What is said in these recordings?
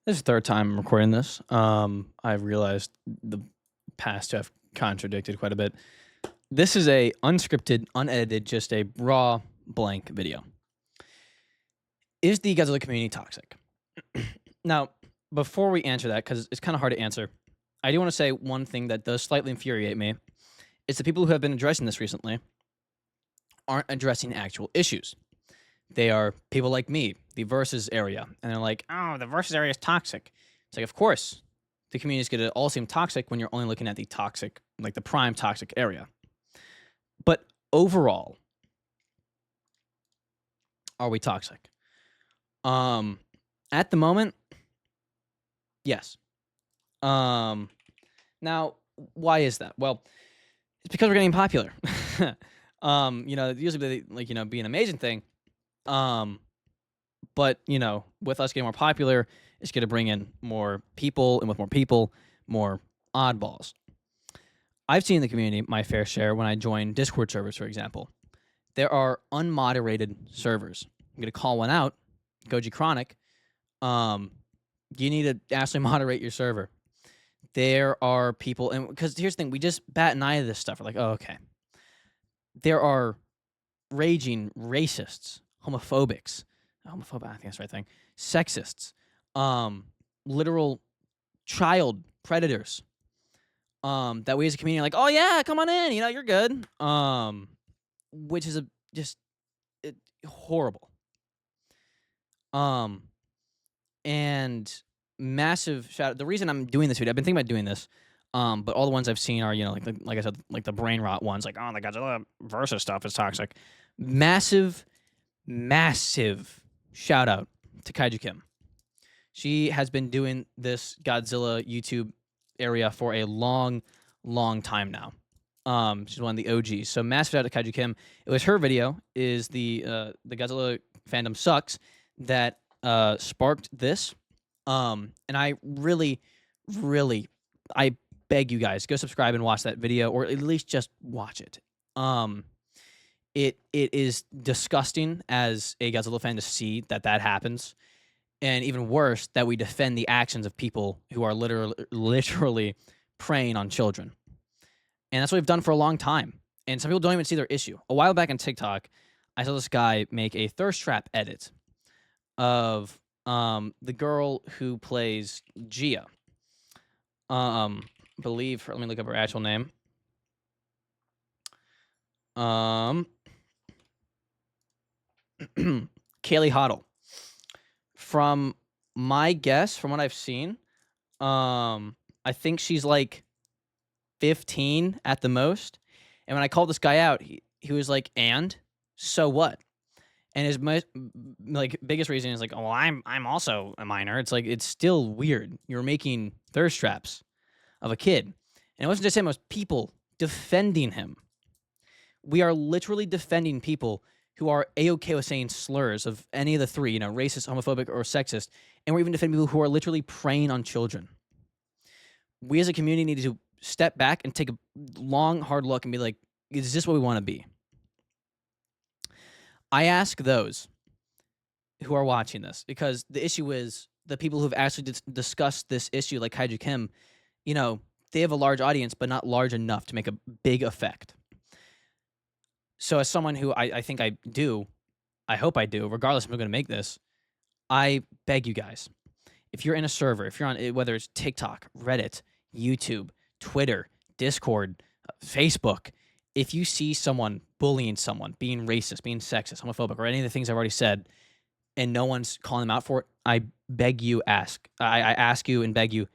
This is the third time I'm recording this. I've realized the past to have contradicted quite a bit. This is a unscripted, unedited, just a raw blank video. Is the Godzilla community toxic? Now, before we answer that, because it's kind of hard to answer, I do want to say one thing that does slightly infuriate me. It's the people who have been addressing this recently aren't addressing actual issues. They are people like me, the versus area, and they're like, "Oh, the versus area is toxic." It's like, of course, the community is going to all seem toxic when you're only looking at the toxic, like the prime toxic area. But overall, are we toxic? At the moment, yes. Now, why is that? Well, it's because we're getting popular. Usually be an amazing thing. But with us getting more popular, it's going to bring in more people, and with more people, more oddballs. I've seen in the community my fair share when I join Discord servers, for example. There are unmoderated servers. I'm going to call one out, Goji Chronic. You need to actually moderate your server. There are people, and because here's the thing, we just bat an eye to this stuff. We're like, oh, okay. There are raging racists, homophobics, I think that's the right thing, sexists, literal child predators, that we as a community are like, oh yeah, come on in, you're good, which is horrible, and massive shout out. The reason I'm doing this video, I've been thinking about doing this, but all the ones I've seen are, like I said, like the brain rot ones, like, oh, the Godzilla versus stuff is toxic. Massive shout out to Kaiju Kim. She has been doing this Godzilla YouTube area for a long time now. She's one of the OGs. So massive shout out to Kaiju Kim. It was her video, is the Godzilla fandom sucks, that sparked this. And I really, I beg you guys, go subscribe and watch that video, or at least just watch it. It is disgusting as a Godzilla fan to see that happens, and even worse that we defend the actions of people who are literally preying on children. And that's what we've done for a long time. And some people don't even see their issue. A while back on TikTok, I saw this guy make a thirst trap edit of the girl who plays Gia. Believe her. Let me look up her actual name. Kaylee Hoddle. From my guess, from what I've seen, I think she's like 15 at the most. And when I called this guy out, he was like, "And so what?" And his biggest reason is like, "Oh, well, I'm also a minor." It's like, it's still weird. You're making thirst traps of a kid, and it wasn't just him; it was people defending him. We are literally defending people who are A-okay with saying slurs of any of the three, racist, homophobic, or sexist, and we're even defending people who are literally preying on children. We as a community need to step back and take a long, hard look and be like, is this what we want to be? I ask those who are watching this, because the issue is the people who have actually discussed this issue, like Kaiju Kim, they have a large audience, but not large enough to make a big effect. So as someone who I think I do, I hope I do, regardless if I'm going to make this, I beg you guys, if you're in a server, if you're on, whether it's TikTok, Reddit, YouTube, Twitter, Discord, Facebook, if you see someone bullying someone, being racist, being sexist, homophobic, or any of the things I've already said, and no one's calling them out for it, I beg you, I ask you and beg you,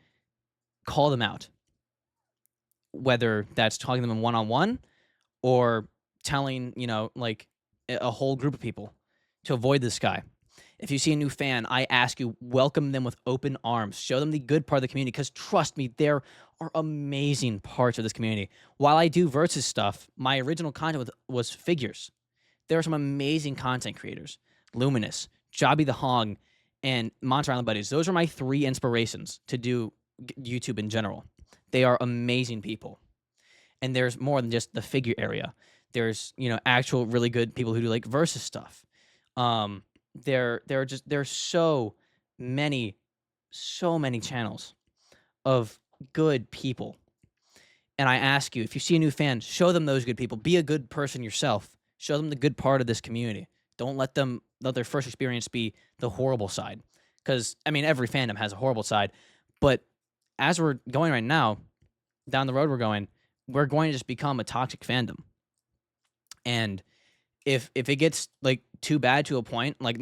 call them out. Whether that's talking to them one-on-one, or telling, like a whole group of people to avoid this guy. If you see a new fan, I ask you, welcome them with open arms. Show them the good part of the community, because trust me, there are amazing parts of this community. While I do versus stuff, my original content was figures. There are some amazing content creators. Luminous, Jobby the Hong, and Monster Island Buddies. Those are my 3 inspirations to do YouTube in general. They are amazing people. And there's more than just the figure area. There's, actual really good people who do like versus stuff. There's so many so many channels of good people. And I ask you, if you see a new fan, show them those good people. Be a good person yourself. Show them the good part of this community. Don't let their first experience be the horrible side. Because, I mean, every fandom has a horrible side. But as we're going right now, down the road we're going to just become a toxic fandom. And if it gets like too bad to a point, like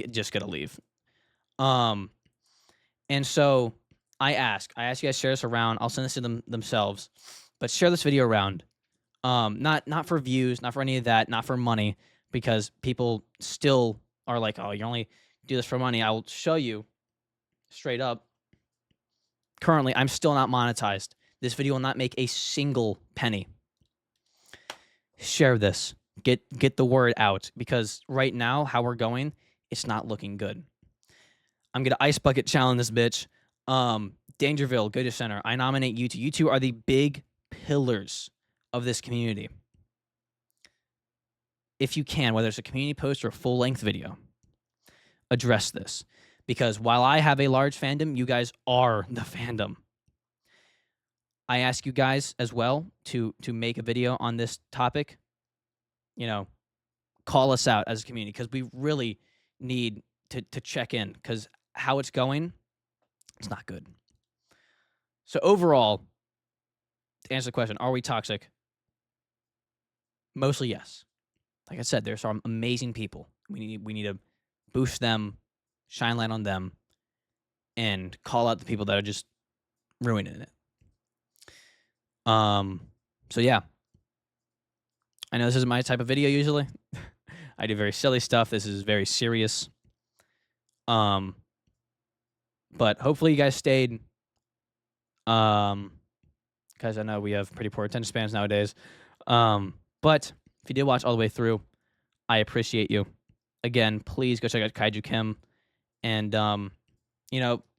just gonna leave. Um, and so I ask you guys to share this around. I'll send this to them themselves, but share this video around. Not for views, not for any of that, not for money, because people still are like, oh, you only do this for money. I will show you straight up. Currently, I'm still not monetized. This video will not make a single penny. Share this. Get the word out, because right now, how we're going, it's not looking good. I'm gonna ice bucket challenge this bitch. Dangerville, go to center. I nominate you two. You two are the big pillars of this community. If you can, whether it's a community post or a full-length video, address this. Because while I have a large fandom, you guys are the fandom. I ask you guys as well to make a video on this topic. You know, call us out as a community, because we really need to check in, because how it's going, it's not good. So overall, to answer the question, are we toxic? Mostly yes. Like I said, there's some amazing people. We need to boost them, shine light on them, and call out the people that are just ruining it. So yeah. I know this isn't my type of video usually. I do very silly stuff. This is very serious. But hopefully you guys stayed. Because I know we have pretty poor attention spans nowadays. But if you did watch all the way through, I appreciate you. Again, please go check out Kaiju Kim. And,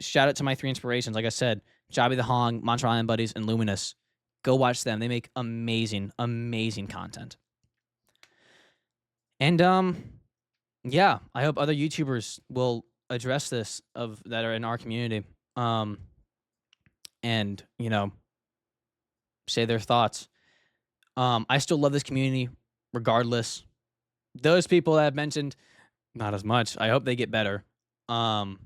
shout out to my 3 inspirations. Like I said, Jobby the Hong, Mantra Island Buddies, and Luminous. Go watch them. They make amazing, amazing content. And, yeah, I hope other YouTubers will address this that are in our community. And, say their thoughts. I still love this community regardless. Those people that I've mentioned, not as much. I hope they get better. But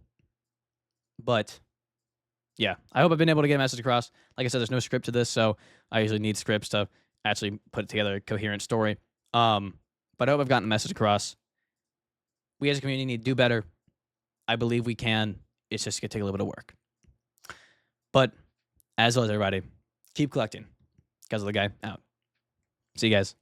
yeah, I hope I've been able to get a message across. Like I said, there's no script to this, so I usually need scripts to actually put together a coherent story. But I hope I've gotten the message across. We as a community need to do better. I believe we can. It's just gonna take a little bit of work. But as always, everybody, keep collecting. Because of the guy out. See you guys.